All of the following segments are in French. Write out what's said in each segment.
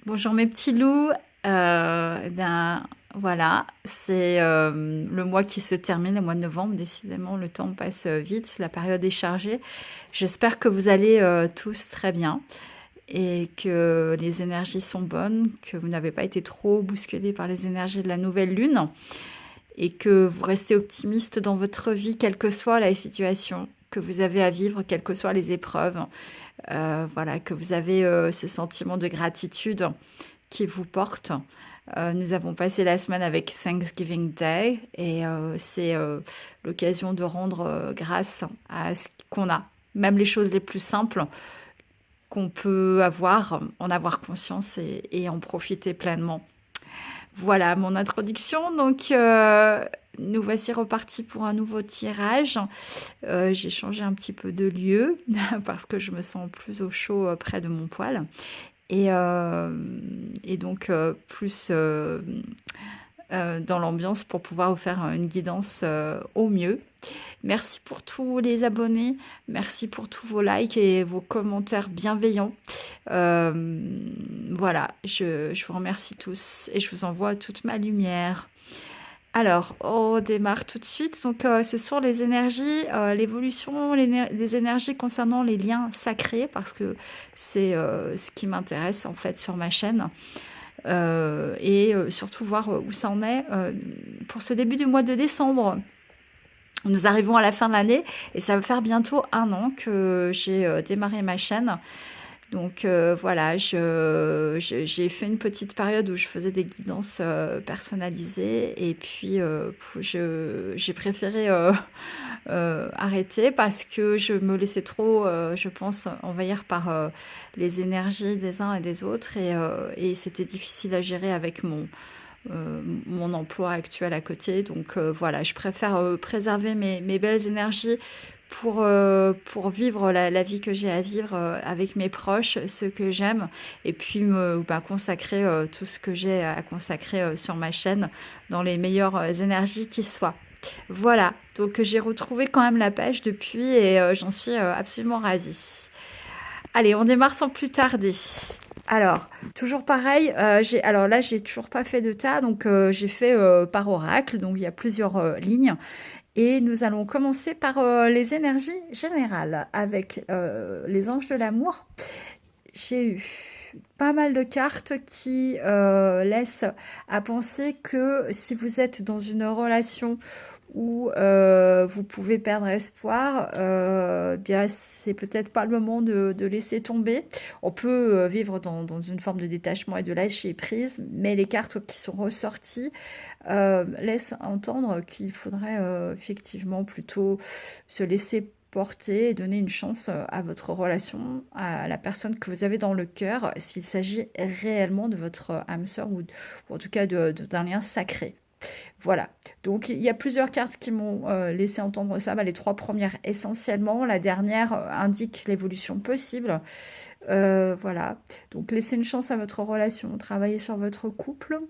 Bonjour mes petits loups. Eh bien, voilà, c'est le mois qui se termine, le mois de novembre. Décidément, le temps passe vite, la période est chargée. J'espère que vous allez tous très bien et que les énergies sont bonnes, que vous n'avez pas été trop bousculés par les énergies de la nouvelle lune et que vous restez optimiste dans votre vie, quelle que soit la situation que vous avez à vivre, quelles que soient les épreuves. Voilà, que vous avez ce sentiment de gratitude qui vous porte. Nous avons passé la semaine avec Thanksgiving Day et c'est l'occasion de rendre grâce à ce qu'on a, même les choses les plus simples qu'on peut avoir, en avoir conscience et en profiter pleinement. Voilà mon introduction. Donc, nous voici repartis pour un nouveau tirage. J'ai changé un petit peu de lieu parce que je me sens plus au chaud près de mon poêle. Et donc, plus dans l'ambiance pour pouvoir vous faire une guidance au mieux. Merci pour tous les abonnés, merci pour tous vos likes et vos commentaires bienveillants. Voilà, je vous remercie tous et je vous envoie toute ma lumière. Alors, on démarre tout de suite. Donc, ce sont les énergies, l'évolution, les énergies concernant les liens sacrés, parce que c'est ce qui m'intéresse en fait sur ma chaîne. Et surtout voir où ça en est pour ce début du mois de décembre. Nous arrivons à la fin de l'année et ça va faire bientôt 1 an que j'ai démarré ma chaîne. Donc voilà, j'ai fait une petite période où je faisais des guidances personnalisées et puis j'ai préféré arrêter parce que je me laissais trop, je pense, envahir par les énergies des uns et des autres et c'était difficile à gérer avec mon emploi actuel à côté. Donc voilà, je préfère préserver mes belles énergies pour vivre la vie que j'ai à vivre avec mes proches, ceux que j'aime, et puis consacrer tout ce que j'ai à consacrer sur ma chaîne dans les meilleures énergies qui soient. Voilà, donc j'ai retrouvé quand même la pêche depuis et j'en suis absolument ravie. Allez, on démarre sans plus tarder. Alors, toujours pareil, alors là, j'ai toujours pas fait de tas, donc j'ai fait par oracle, donc il y a plusieurs lignes. Et nous allons commencer par les énergies générales avec les anges de l'amour. J'ai eu pas mal de cartes qui laissent à penser que si vous êtes dans une relation où vous pouvez perdre espoir, bien c'est peut-être pas le moment de laisser tomber. On peut vivre dans une forme de détachement et de lâcher prise, mais les cartes qui sont ressorties laissent entendre qu'il faudrait effectivement plutôt se laisser porter et donner une chance à votre relation, à la personne que vous avez dans le cœur, s'il s'agit réellement de votre âme sœur ou en tout cas d'un lien sacré. Voilà, donc il y a plusieurs cartes qui m'ont laissé entendre ça. Les 3 premières essentiellement, la dernière indique l'évolution possible. Voilà, donc laissez une chance à votre relation, travaillez sur votre couple.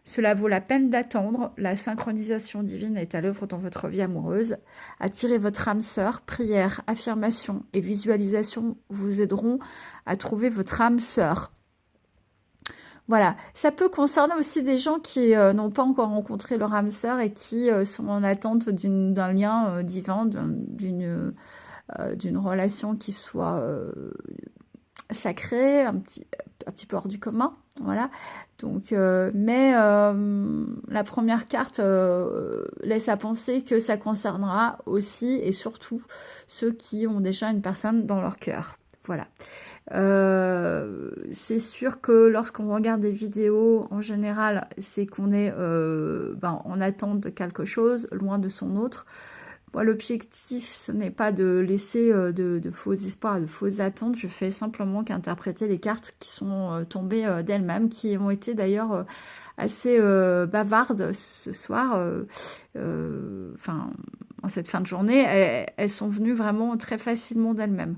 Cela vaut la peine d'attendre, la synchronisation divine est à l'œuvre dans votre vie amoureuse. Attirez votre âme sœur, prière, affirmation et visualisation vous aideront à trouver votre âme sœur. Voilà, ça peut concerner aussi des gens qui n'ont pas encore rencontré leur âme sœur et qui sont en attente d'un lien divin, d'une relation qui soit sacrée, un petit peu hors du commun. Voilà. Donc, la première carte laisse à penser que ça concernera aussi et surtout ceux qui ont déjà une personne dans leur cœur. Voilà. C'est sûr que lorsqu'on regarde des vidéos, en général, c'est qu'on est en attente de quelque chose, loin de son autre. Moi, l'objectif, ce n'est pas de laisser de faux espoirs, de fausses attentes. Je fais simplement qu'interpréter les cartes qui sont tombées d'elles-mêmes, qui ont été d'ailleurs assez bavardes ce soir. En cette fin de journée, elles sont venues vraiment très facilement d'elles-mêmes.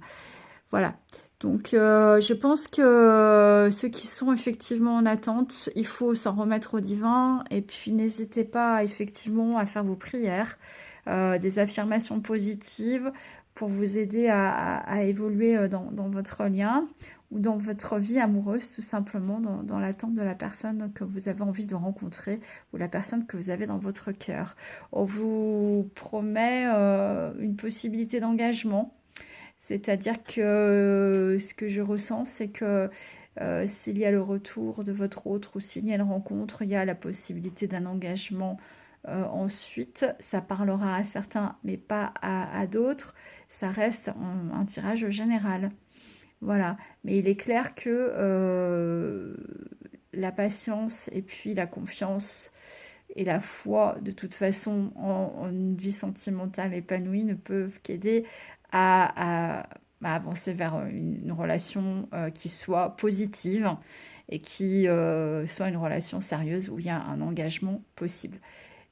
Voilà. Donc, je pense que ceux qui sont effectivement en attente, il faut s'en remettre au divin. Et puis, n'hésitez pas effectivement à faire vos prières, des affirmations positives pour vous aider à évoluer dans votre lien ou dans votre vie amoureuse, tout simplement, dans l'attente de la personne que vous avez envie de rencontrer ou la personne que vous avez dans votre cœur. On vous promet une possibilité d'engagement, c'est-à-dire que ce que je ressens, c'est que s'il y a le retour de votre autre ou s'il y a une rencontre, il y a la possibilité d'un engagement. Ensuite, ça parlera à certains, mais pas à d'autres. Ça reste un tirage général. Voilà. Mais il est clair que la patience et puis la confiance et la foi, de toute façon, en une vie sentimentale épanouie, ne peuvent qu'aider à avancer vers une relation qui soit positive et qui soit une relation sérieuse où il y a un engagement possible.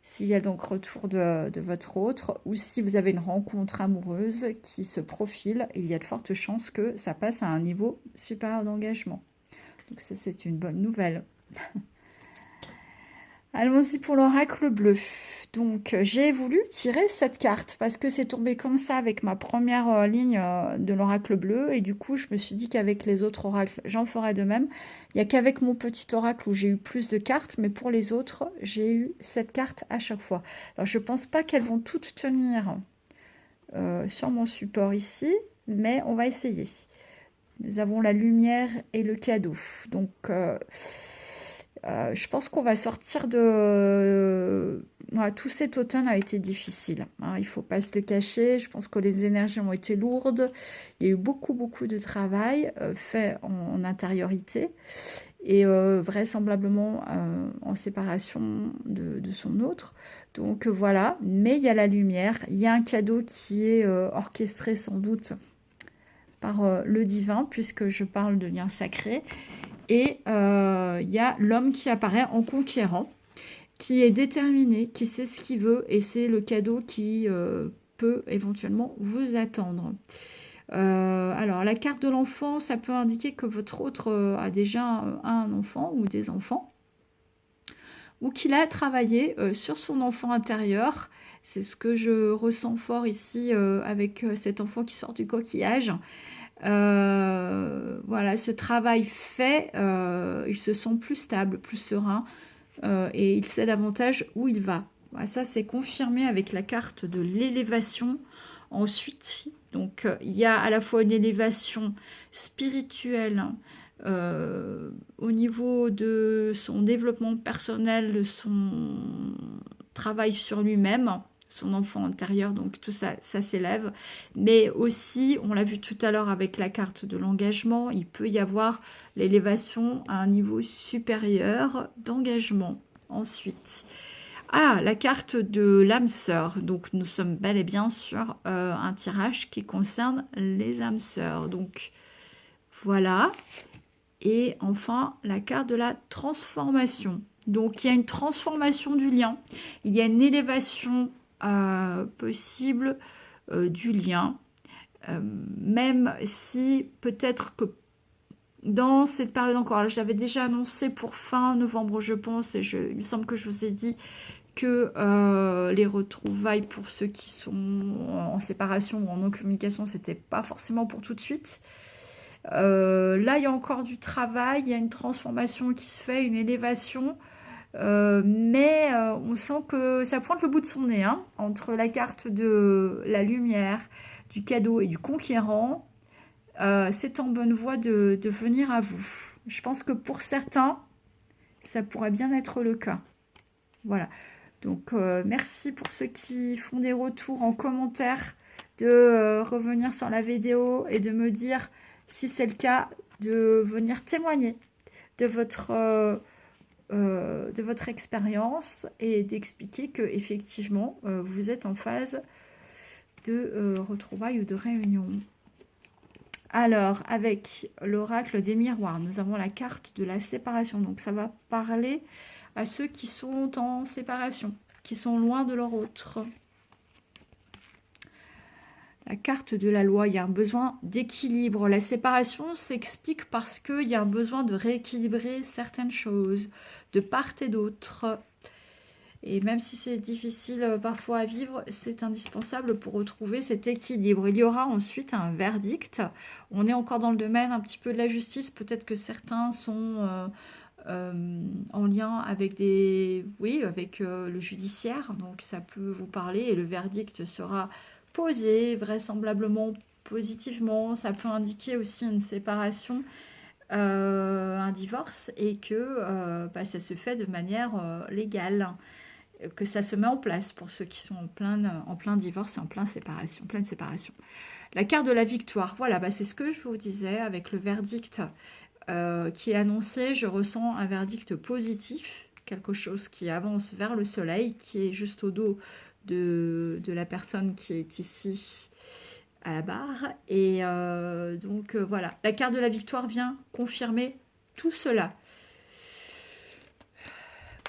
S'il y a donc retour de votre autre ou si vous avez une rencontre amoureuse qui se profile, il y a de fortes chances que ça passe à un niveau supérieur d'engagement. Donc ça, c'est une bonne nouvelle. Allons-y pour l'oracle bleu. Donc, j'ai voulu tirer cette carte parce que c'est tombé comme ça avec ma première ligne de l'oracle bleu. Et du coup, je me suis dit qu'avec les autres oracles, j'en ferais de même. Il n'y a qu'avec mon petit oracle où j'ai eu plus de cartes, mais pour les autres, j'ai eu cette carte à chaque fois. Alors, je ne pense pas qu'elles vont toutes tenir sur mon support ici, mais on va essayer. Nous avons la lumière et le cadeau. Donc... je pense qu'on va sortir de... Ouais, tout cet automne a été difficile. Hein, il ne faut pas se le cacher. Je pense que les énergies ont été lourdes. Il y a eu beaucoup de travail fait en intériorité. Et vraisemblablement en séparation de son autre. Donc voilà. Mais il y a la lumière. Il y a un cadeau qui est orchestré sans doute par le divin, puisque je parle de lien sacré. Et il y a l'homme qui apparaît en conquérant, qui est déterminé, qui sait ce qu'il veut, et c'est le cadeau qui peut éventuellement vous attendre. Alors, la carte de l'enfant, ça peut indiquer que votre autre a déjà un enfant ou des enfants, ou qu'il a travaillé sur son enfant intérieur. C'est ce que je ressens fort ici avec cet enfant qui sort du coquillage. Voilà, ce travail fait, il se sent plus stable, plus serein et il sait davantage où il va. Voilà, ça, c'est confirmé avec la carte de l'élévation. Ensuite, donc, il y a à la fois une élévation spirituelle au niveau de son développement personnel, de son travail sur lui-même, son enfant intérieur, donc tout ça, ça s'élève. Mais aussi, on l'a vu tout à l'heure avec la carte de l'engagement, il peut y avoir l'élévation à un niveau supérieur d'engagement. Ensuite, la carte de l'âme sœur. Donc, nous sommes bel et bien sur un tirage qui concerne les âmes sœurs. Donc, voilà. Et enfin, la carte de la transformation. Donc, il y a une transformation du lien. Il y a une élévation possible du lien, même si peut-être que dans cette période encore, là, je l'avais déjà annoncé pour fin novembre, je pense, et il me semble que je vous ai dit que les retrouvailles pour ceux qui sont en séparation ou en non-communication, c'était pas forcément pour tout de suite. Là, il y a encore du travail, il y a une transformation qui se fait, une élévation. Mais on sent que ça pointe le bout de son nez, hein, entre la carte de la lumière, du cadeau et du conquérant. C'est en bonne voie de venir à vous. Je pense que pour certains, ça pourrait bien être le cas. Voilà. Donc, merci pour ceux qui font des retours en commentaire, de revenir sur la vidéo et de me dire si c'est le cas, de venir témoigner de votre expérience et d'expliquer que effectivement vous êtes en phase de retrouvailles ou de réunion. Alors, avec l'oracle des miroirs, nous avons la carte de la séparation. Donc, ça va parler à ceux qui sont en séparation, qui sont loin de leur autre. La carte de la loi, il y a un besoin d'équilibre. La séparation s'explique parce qu'il y a un besoin de rééquilibrer certaines choses, de part et d'autre. Et même si c'est difficile parfois à vivre, c'est indispensable pour retrouver cet équilibre. Il y aura ensuite un verdict. On est encore dans le domaine un petit peu de la justice. Peut-être que certains sont en lien avec oui, avec le judiciaire. Donc ça peut vous parler et le verdict sera posé vraisemblablement positivement. Ça peut indiquer aussi une séparation, un divorce et que bah, ça se fait de manière légale, que ça se met en place pour ceux qui sont en plein divorce et pleine séparation. La carte de la victoire, voilà, bah, c'est ce que je vous disais avec le verdict qui est annoncé. Je ressens un verdict positif, quelque chose qui avance vers le soleil, qui est juste au dos de la personne qui est ici à la barre. Et donc voilà, la carte de la victoire vient confirmer tout cela.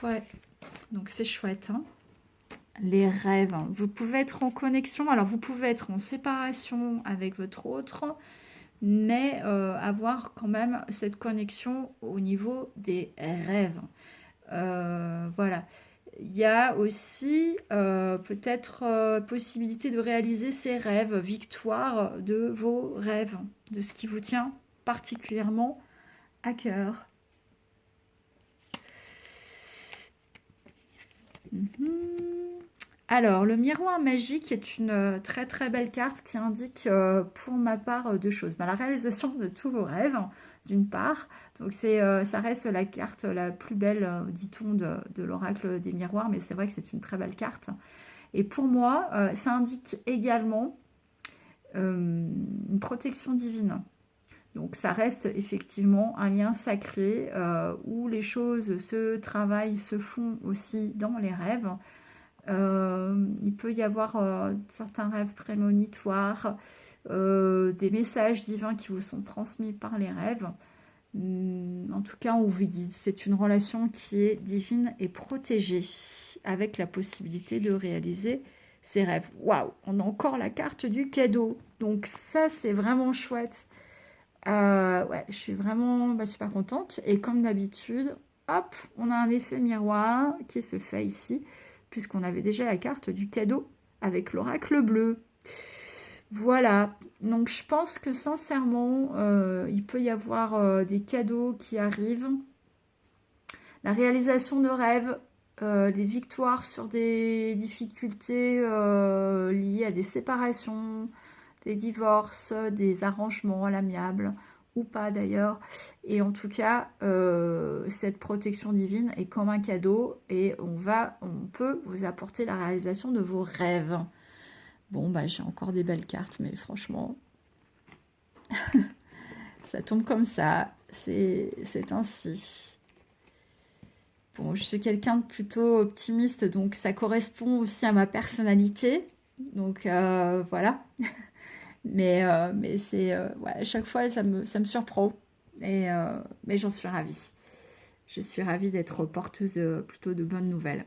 Ouais, donc c'est chouette, hein. Les rêves, vous pouvez être en connexion, alors vous pouvez être en séparation avec votre autre, mais avoir quand même cette connexion au niveau des rêves. Voilà. Il y a aussi peut-être possibilité de réaliser ces rêves, victoire de vos rêves, de ce qui vous tient particulièrement à cœur. Alors, le miroir magique est une très très belle carte qui indique pour ma part deux choses. Ben, la réalisation de tous vos rêves, d'une part. Donc ça reste la carte la plus belle, dit-on, de l'oracle des miroirs, mais c'est vrai que c'est une très belle carte. Et pour moi, ça indique également une protection divine. Donc ça reste effectivement un lien sacré où les choses se travaillent, se font aussi dans les rêves. Il peut y avoir certains rêves prémonitoires, des messages divins qui vous sont transmis par les rêves. En tout cas, on vous dit, c'est une relation qui est divine et protégée, avec la possibilité de réaliser ses rêves. Waouh, on a encore la carte du cadeau. Donc ça, c'est vraiment chouette. Ouais, je suis vraiment super contente. Et comme d'habitude, hop, on a un effet miroir qui se fait ici, puisqu'on avait déjà la carte du cadeau avec l'oracle bleu. Voilà, donc je pense que sincèrement, il peut y avoir des cadeaux qui arrivent, la réalisation de rêves, les victoires sur des difficultés liées à des séparations, des divorces, des arrangements à l'amiable, ou pas d'ailleurs. Et en tout cas, cette protection divine est comme un cadeau et on peut vous apporter la réalisation de vos rêves. Bon, bah j'ai encore des belles cartes, mais franchement, ça tombe comme ça. C'est ainsi. Bon, je suis quelqu'un de plutôt optimiste, donc ça correspond aussi à ma personnalité. Donc voilà. Mais c'est ouais, à chaque fois, ça me surprend. Mais j'en suis ravie. Je suis ravie d'être porteuse plutôt de bonnes nouvelles.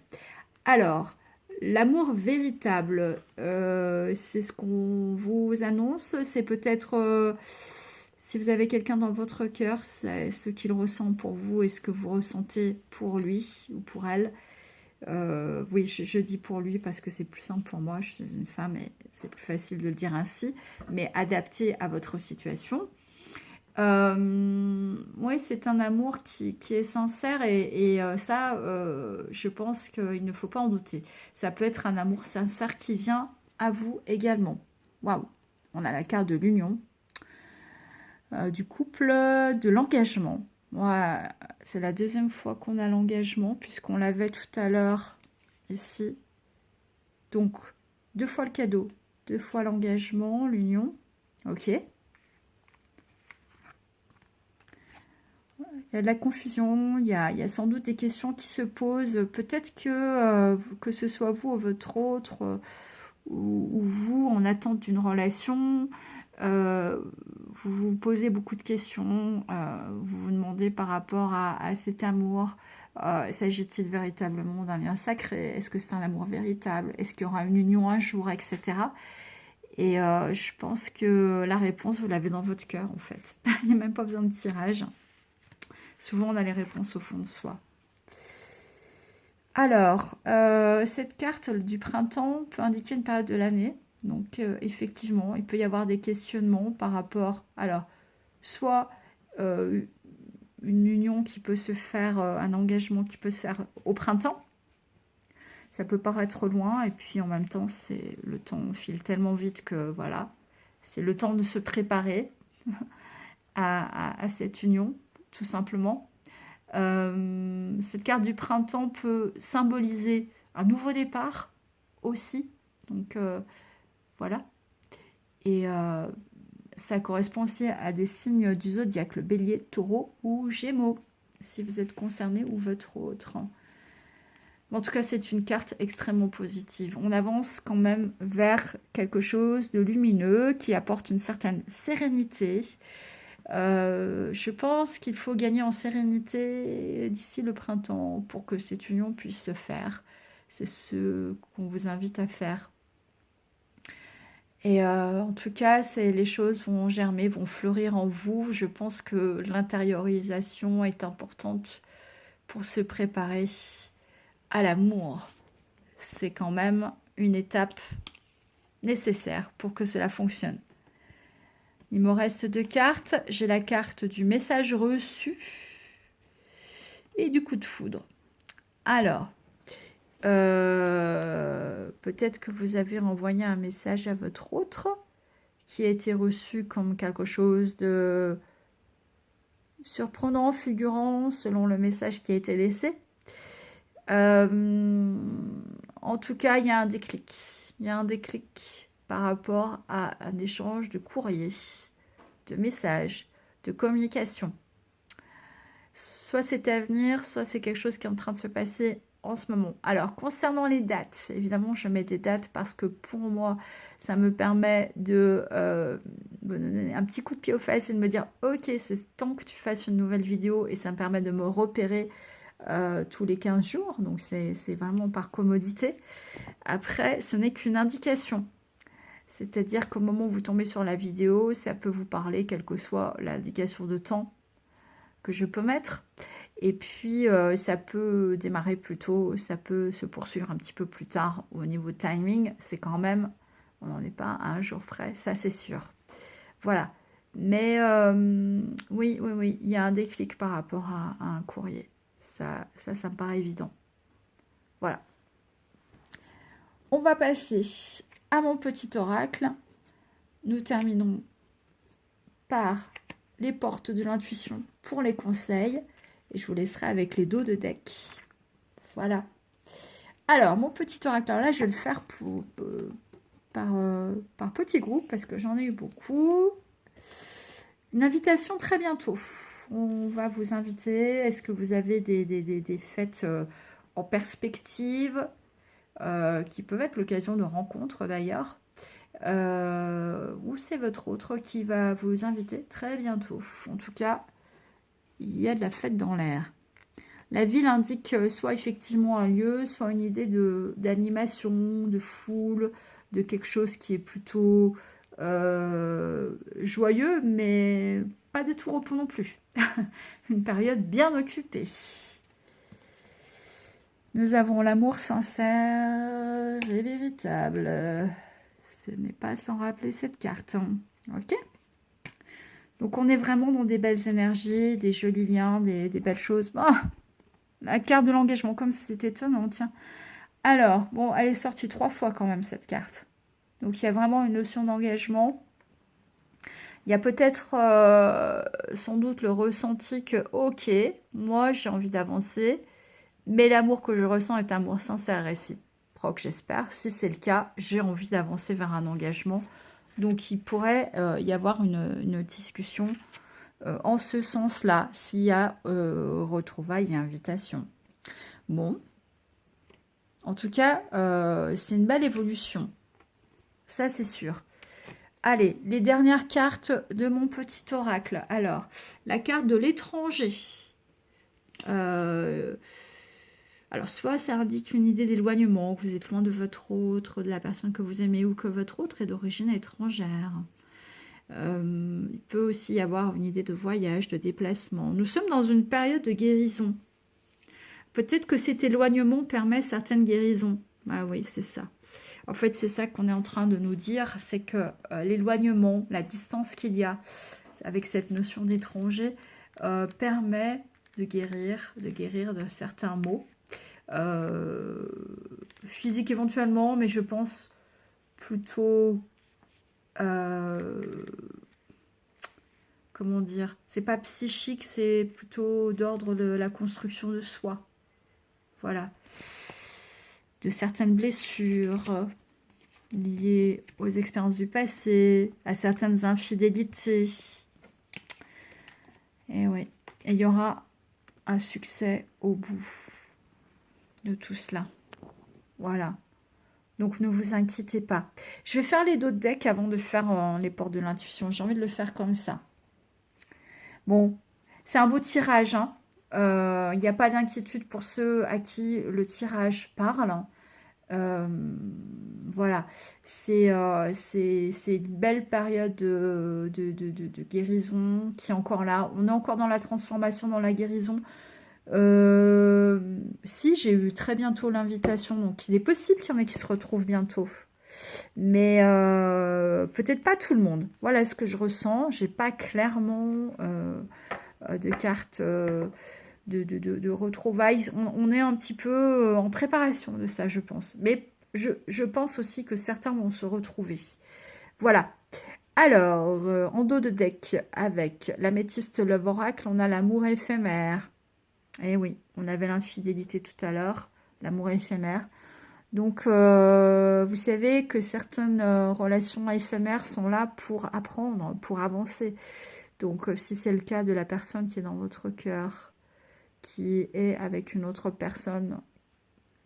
Alors, l'amour véritable, c'est ce qu'on vous annonce. C'est peut-être, si vous avez quelqu'un dans votre cœur, c'est ce qu'il ressent pour vous et ce que vous ressentez pour lui ou pour elle. Oui, je dis pour lui parce que c'est plus simple pour moi. Je suis une femme et c'est plus facile de le dire ainsi, mais adapté à votre situation. Oui, c'est un amour qui est sincère et ça, je pense qu'il ne faut pas en douter. Ça peut être un amour sincère qui vient à vous également. Waouh! On a la carte de l'union, du couple, de l'engagement. Ouais, c'est la deuxième fois qu'on a l'engagement puisqu'on l'avait tout à l'heure ici. Donc, deux fois le cadeau, deux fois l'engagement, l'union. Ok. Il y a de la confusion, il y a sans doute des questions qui se posent. Peut-être que ce soit vous ou votre autre, ou vous en attente d'une relation, vous vous posez beaucoup de questions, vous vous demandez par rapport à cet amour, s'agit-il véritablement d'un lien sacré? Est-ce que c'est un amour véritable? Est-ce qu'il y aura une union un jour, etc. Et je pense que la réponse, vous l'avez dans votre cœur, en fait. Il n'y a même pas besoin de tirage. Souvent, on a les réponses au fond de soi. Alors, cette carte du printemps peut indiquer une période de l'année. Donc, effectivement, il peut y avoir des questionnements par rapport, alors, soit une union qui peut se faire, un engagement qui peut se faire au printemps. Ça peut paraître loin, et puis en même temps, le temps file tellement vite que voilà, c'est le temps de se préparer à cette union, tout simplement. Cette carte du printemps peut symboliser un nouveau départ aussi. Donc voilà. Et ça correspond aussi à des signes du zodiaque, le bélier, taureau ou gémeaux, si vous êtes concerné ou votre autre. En tout cas, c'est une carte extrêmement positive. On avance quand même vers quelque chose de lumineux qui apporte une certaine sérénité. Je pense qu'il faut gagner en sérénité d'ici le printemps pour que cette union puisse se faire. C'est ce qu'on vous invite à faire. Et en tout cas, les choses vont germer, vont fleurir en vous. Je pense que l'intériorisation est importante pour se préparer à l'amour. C'est quand même une étape nécessaire pour que cela fonctionne. Il me reste 2 cartes. J'ai la carte du message reçu et du coup de foudre. Alors, peut-être que vous avez envoyé un message à votre autre qui a été reçu comme quelque chose de surprenant, fulgurant, selon le message qui a été laissé. En tout cas, il y a un déclic. Il y a un déclic par rapport à un échange de courrier, de messages, de communication. Soit c'est à venir, soit c'est quelque chose qui est en train de se passer en ce moment. Alors, concernant les dates, évidemment, je mets des dates parce que pour moi, ça me permet de me donner un petit coup de pied aux fesses et de me dire « Ok, c'est temps que tu fasses une nouvelle vidéo » et ça me permet de me repérer tous les 15 jours. Donc, c'est vraiment par commodité. Après, ce n'est qu'une indication. C'est-à-dire qu'au moment où vous tombez sur la vidéo, ça peut vous parler, quelle que soit l'indication de temps que je peux mettre. Et puis, ça peut démarrer plus tôt, ça peut se poursuivre un petit peu plus tard. Au niveau timing, c'est quand même, on n'en est pas à un jour près, ça c'est sûr. Voilà. Mais oui, il y a un déclic par rapport à un courrier. Ça me paraît évident. Voilà. On va passer à mon petit oracle. Nous terminons par les portes de l'intuition pour les conseils. Et je vous laisserai avec les dos de deck. Voilà. Alors, mon petit oracle, alors là, je vais le faire par petits groupes parce que j'en ai eu beaucoup. Une invitation très bientôt. On va vous inviter. Est-ce que vous avez des fêtes en perspective qui peuvent être l'occasion de rencontres d'ailleurs, ou c'est votre autre qui va vous inviter très bientôt. En tout cas, il y a de la fête dans l'air. La ville indique soit effectivement un lieu, soit une idée d'animation, de foule, de quelque chose qui est plutôt joyeux, mais pas de tout repos non plus. Une période bien occupée. Nous avons l'amour sincère et véritable. Ce n'est pas sans rappeler cette carte. Ok ? Donc, on est vraiment dans des belles énergies, des jolis liens, des belles choses. Oh, la carte de l'engagement, comme c'était étonnant, tiens. Alors, bon, elle est sortie 3 fois quand même, cette carte. Donc, il y a vraiment une notion d'engagement. Il y a peut-être sans doute le ressenti que, ok, moi, j'ai envie d'avancer. Mais l'amour que je ressens est un amour sincère et réciproque, j'espère. Si c'est le cas, j'ai envie d'avancer vers un engagement. Donc, il pourrait y avoir une discussion en ce sens-là, s'il y a retrouvailles et invitations. Bon. En tout cas, c'est une belle évolution. Ça, c'est sûr. Allez, les dernières cartes de mon petit oracle. Alors, la carte de l'étranger. Alors, soit ça indique une idée d'éloignement, que vous êtes loin de votre autre, de la personne que vous aimez, ou que votre autre est d'origine étrangère. Il peut aussi y avoir une idée de voyage, de déplacement. Nous sommes dans une période de guérison. Peut-être que cet éloignement permet certaines guérisons. Ah oui, c'est ça. En fait, c'est ça qu'on est en train de nous dire, c'est que l'éloignement, la distance qu'il y a avec cette notion d'étranger, permet de guérir de certains maux. Physique éventuellement, mais je pense plutôt... comment dire, c'est pas psychique, c'est plutôt d'ordre de la construction de soi. Voilà. De certaines blessures liées aux expériences du passé, à certaines infidélités. Et oui, et il y aura un succès au bout de tout cela. Voilà. Donc ne vous inquiétez pas. Je vais faire les dos de deck avant de faire les portes de l'intuition. J'ai envie de le faire comme ça. Bon, c'est un beau tirage, hein. Il n'y a pas d'inquiétude pour ceux à qui le tirage parle. Voilà, c'est une belle période de guérison qui est encore là. On est encore dans la transformation, dans la guérison. Si, j'ai eu très bientôt l'invitation, donc il est possible qu'il y en ait qui se retrouvent bientôt. Mais peut-être pas tout le monde. Voilà ce que je ressens. J'ai pas clairement de cartes de retrouvailles. On est un petit peu en préparation de ça, je pense. Mais je pense aussi que certains vont se retrouver. Voilà. Alors, en dos de deck, avec l'améthyste Love Oracle, on a l'amour éphémère. Eh oui, on avait l'infidélité tout à l'heure, l'amour éphémère. Donc, vous savez que certaines relations éphémères sont là pour apprendre, pour avancer. Donc, si c'est le cas de la personne qui est dans votre cœur, qui est avec une autre personne,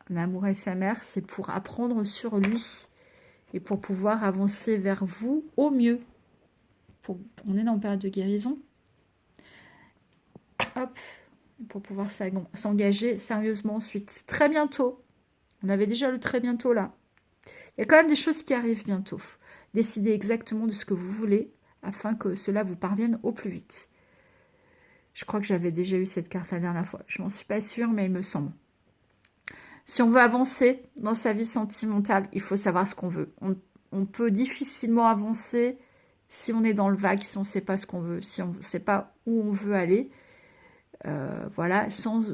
un amour éphémère, c'est pour apprendre sur lui et pour pouvoir avancer vers vous au mieux. On est dans une période de guérison. Hop, pour pouvoir s'engager sérieusement ensuite. Très bientôt. On avait déjà le très bientôt là. Il y a quand même des choses qui arrivent bientôt. Décidez exactement de ce que vous voulez afin que cela vous parvienne au plus vite. Je crois que j'avais déjà eu cette carte la dernière fois. Je n'en suis pas sûre, mais il me semble. Si on veut avancer dans sa vie sentimentale, il faut savoir ce qu'on veut. On peut difficilement avancer si on est dans le vague, si on ne sait pas ce qu'on veut, si on ne sait pas où on veut aller. Voilà, sans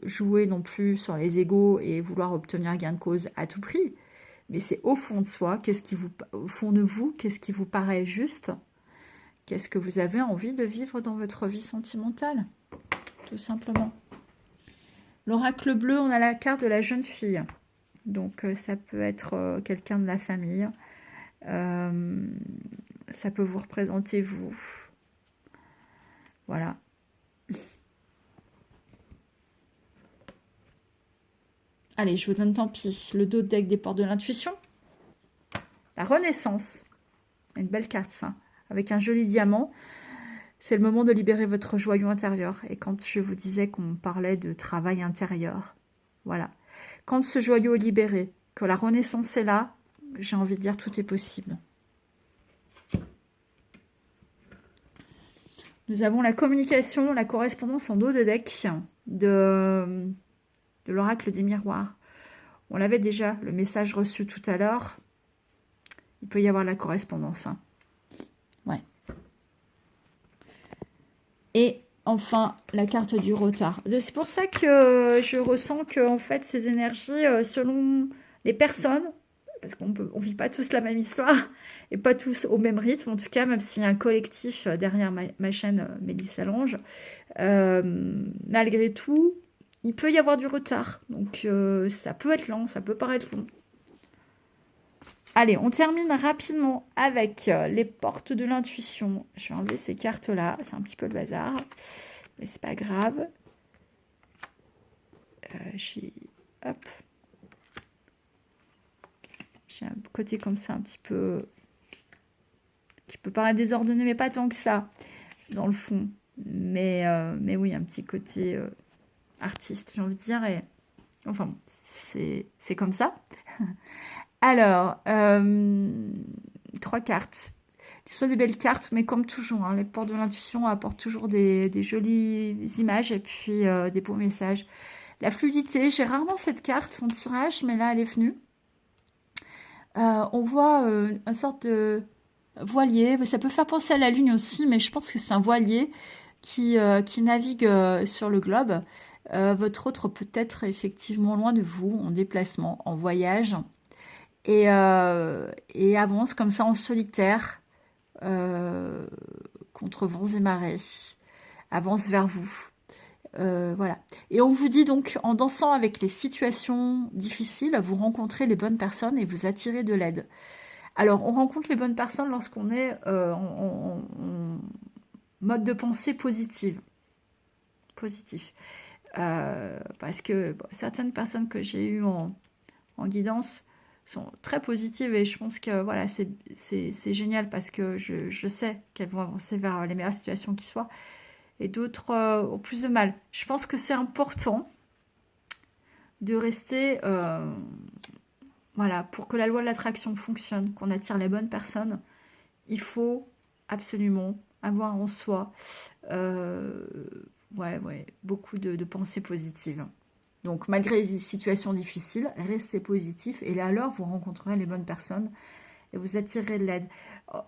jouer non plus sur les égos et vouloir obtenir gain de cause à tout prix. Mais c'est au fond de soi, au fond de vous, qu'est-ce qui vous paraît juste? Qu'est-ce que vous avez envie de vivre dans votre vie sentimentale? Tout simplement. L'oracle bleu, on a la carte de la jeune fille. Donc, ça peut être quelqu'un de la famille. Ça peut vous représenter vous. Voilà. Allez, je vous donne tant pis. Le dos de deck des portes de l'intuition. La renaissance. Une belle carte, ça. Avec un joli diamant. C'est le moment de libérer votre joyau intérieur. Et quand je vous disais qu'on parlait de travail intérieur, voilà. Quand ce joyau est libéré, que la renaissance est là, j'ai envie de dire tout est possible. Nous avons la communication, la correspondance en dos de deck de l'oracle des miroirs. On l'avait déjà, le message reçu tout à l'heure. Il peut y avoir la correspondance. Hein. Ouais. Et enfin, la carte du retard. C'est pour ça que je ressens que en fait, ces énergies, selon les personnes, parce qu'on ne vit pas tous la même histoire, et pas tous au même rythme, en tout cas, même s'il y a un collectif derrière ma chaîne Mélissa Lange, malgré tout, il peut y avoir du retard. Donc, ça peut être lent, ça peut paraître long. Allez, on termine rapidement avec les portes de l'intuition. Je vais enlever ces cartes-là. C'est un petit peu le bazar, mais c'est pas grave. Hop. J'ai un côté comme ça, un petit peu... qui peut paraître désordonné, mais pas tant que ça, dans le fond. Mais oui, un petit côté artiste, j'ai envie de dire. Et... enfin, bon, c'est comme ça. Alors, 3 cartes. Ce sont des belles cartes, mais comme toujours, hein, les portes de l'intuition apportent toujours des jolies images et puis des beaux messages. La fluidité, j'ai rarement cette carte en tirage, mais là, elle est venue. On voit une sorte de voilier. Ça peut faire penser à la Lune aussi, mais je pense que c'est un voilier qui navigue sur le globe. Votre autre peut être effectivement loin de vous, en déplacement, en voyage, et avance comme ça en solitaire, contre vents et marées, avance vers vous. Voilà. Et on vous dit donc, en dansant avec les situations difficiles, vous rencontrez les bonnes personnes et vous attirez de l'aide. Alors, on rencontre les bonnes personnes lorsqu'on est en mode de pensée positive. Positif. Parce que bon, certaines personnes que j'ai eues en guidance sont très positives et je pense que voilà, c'est génial parce que je sais qu'elles vont avancer vers les meilleures situations qui soient, et d'autres ont plus de mal. Je pense que c'est important de rester, voilà, pour que la loi de l'attraction fonctionne, qu'on attire les bonnes personnes, il faut absolument avoir en soi beaucoup de pensées positives. Donc, malgré les situations difficiles, restez positif et là, alors, vous rencontrerez les bonnes personnes et vous attirerez de l'aide.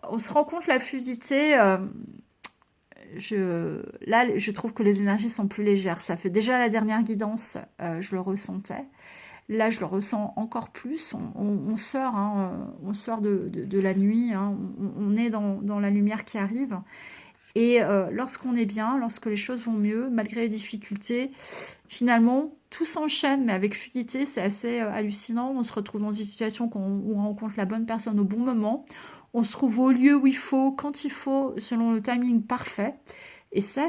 On se rend compte la fluidité. Là, je trouve que les énergies sont plus légères. Ça fait déjà la dernière guidance, je le ressentais. Là, je le ressens encore plus. On sort, hein, on sort de la nuit. Hein, on est dans la lumière qui arrive. Et lorsqu'on est bien, lorsque les choses vont mieux, malgré les difficultés, finalement, tout s'enchaîne, mais avec fluidité, c'est assez hallucinant. On se retrouve dans une situation où on rencontre la bonne personne au bon moment. On se trouve au lieu où il faut, quand il faut, selon le timing parfait. Et ça,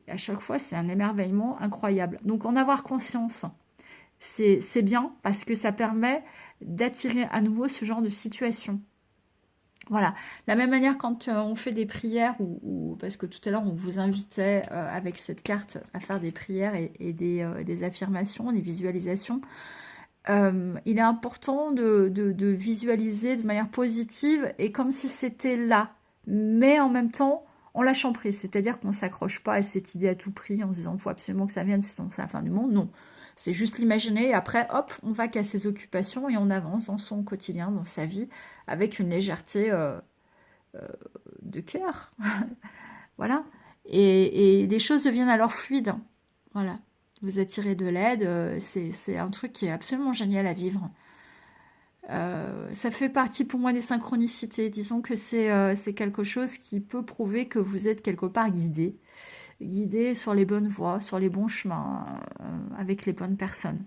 à chaque fois, c'est un émerveillement incroyable. Donc, en avoir conscience, c'est bien parce que ça permet d'attirer à nouveau ce genre de situation. Voilà, de la même manière quand on fait des prières, parce que tout à l'heure on vous invitait avec cette carte à faire des prières et des affirmations, des visualisations, il est important de visualiser de manière positive et comme si c'était là, mais en même temps en lâchant prise, c'est-à-dire qu'on ne s'accroche pas à cette idée à tout prix en se disant il faut absolument que ça vienne, sinon c'est la fin du monde, non. C'est juste l'imaginer et après, hop, on va qu'à ses occupations et on avance dans son quotidien, dans sa vie, avec une légèreté de cœur. Voilà. Et les choses deviennent alors fluides. Voilà. Vous attirez de l'aide, c'est un truc qui est absolument génial à vivre. Ça fait partie pour moi des synchronicités. Disons que c'est quelque chose qui peut prouver que vous êtes quelque part guidé sur les bonnes voies, sur les bons chemins, avec les bonnes personnes.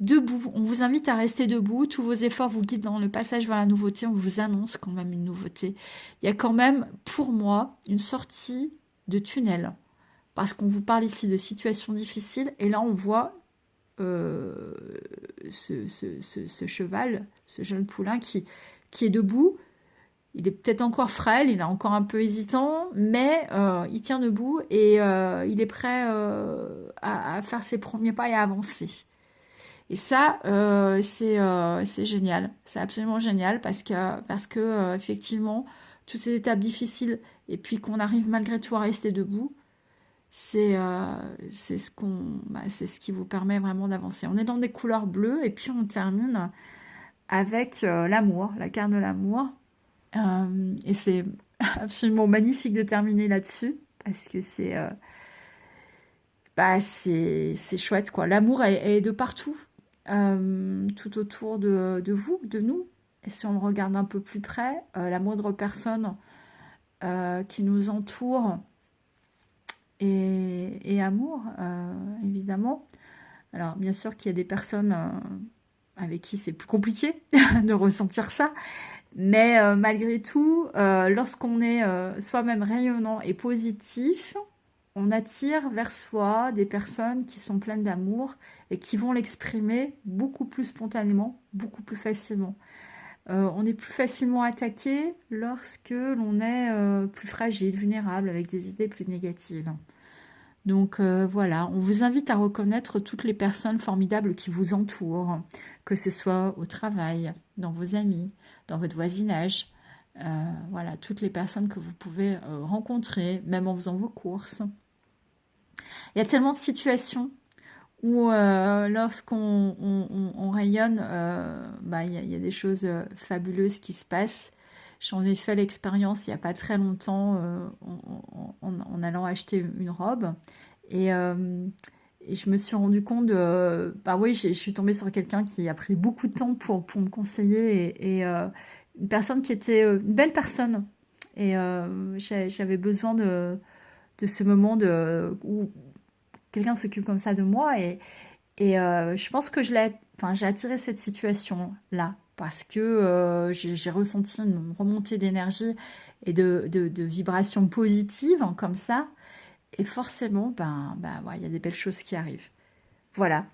Debout, on vous invite à rester debout, tous vos efforts vous guident dans le passage vers la nouveauté, on vous annonce quand même une nouveauté. Il y a quand même, pour moi, une sortie de tunnel, parce qu'on vous parle ici de situations difficiles, et là on voit ce cheval, ce jeune poulain qui est debout. Il est peut-être encore frêle, il est encore un peu hésitant, mais il tient debout et il est prêt à faire ses premiers pas et à avancer. Et ça, c'est génial. C'est absolument génial parce que effectivement, toutes ces étapes difficiles et puis qu'on arrive malgré tout à rester debout, c'est ce qui vous permet vraiment d'avancer. On est dans des couleurs bleues et puis on termine avec l'amour, la carte de l'amour. Et c'est absolument magnifique de terminer là-dessus parce que c'est chouette quoi. L'amour est de partout, tout autour de vous, de nous. Et si on le regarde un peu plus près, la moindre personne qui nous entoure et amour, évidemment. Alors bien sûr qu'il y a des personnes avec qui c'est plus compliqué de ressentir ça. Mais malgré tout, lorsqu'on est soi-même rayonnant et positif, on attire vers soi des personnes qui sont pleines d'amour et qui vont l'exprimer beaucoup plus spontanément, beaucoup plus facilement. On est plus facilement attaqué lorsque l'on est plus fragile, vulnérable, avec des idées plus négatives. Donc voilà, on vous invite à reconnaître toutes les personnes formidables qui vous entourent, que ce soit au travail, dans vos amis, dans votre voisinage, Voilà, toutes les personnes que vous pouvez rencontrer, même en faisant vos courses. Il y a tellement de situations où lorsqu'on on rayonne, bah, il y a des choses fabuleuses qui se passent. J'en ai fait l'expérience il n'y a pas très longtemps en allant acheter une robe. Et je me suis rendu compte de... Bah oui, je suis tombée sur quelqu'un qui a pris beaucoup de temps pour me conseiller et une personne qui était une belle personne. Et j'avais besoin de ce moment où quelqu'un s'occupe comme ça de moi. Et je pense que enfin, j'ai attiré cette situation-là parce que j'ai ressenti une remontée d'énergie et de vibrations positives hein, comme ça. Et forcément, ben ouais, il y a des belles choses qui arrivent. Voilà.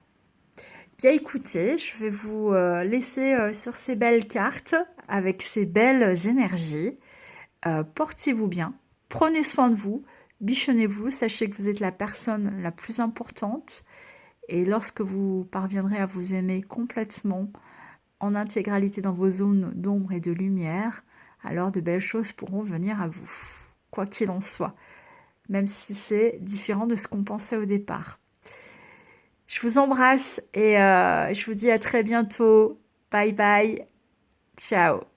Bien écoutez, je vais vous laisser sur ces belles cartes avec ces belles énergies. Portez-vous bien, prenez soin de vous, bichonnez-vous, sachez que vous êtes la personne la plus importante. Et lorsque vous parviendrez à vous aimer complètement, en intégralité dans vos zones d'ombre et de lumière, alors de belles choses pourront venir à vous, quoi qu'il en soit, même si c'est différent de ce qu'on pensait au départ. Je vous embrasse et je vous dis à très bientôt. Bye bye. Ciao.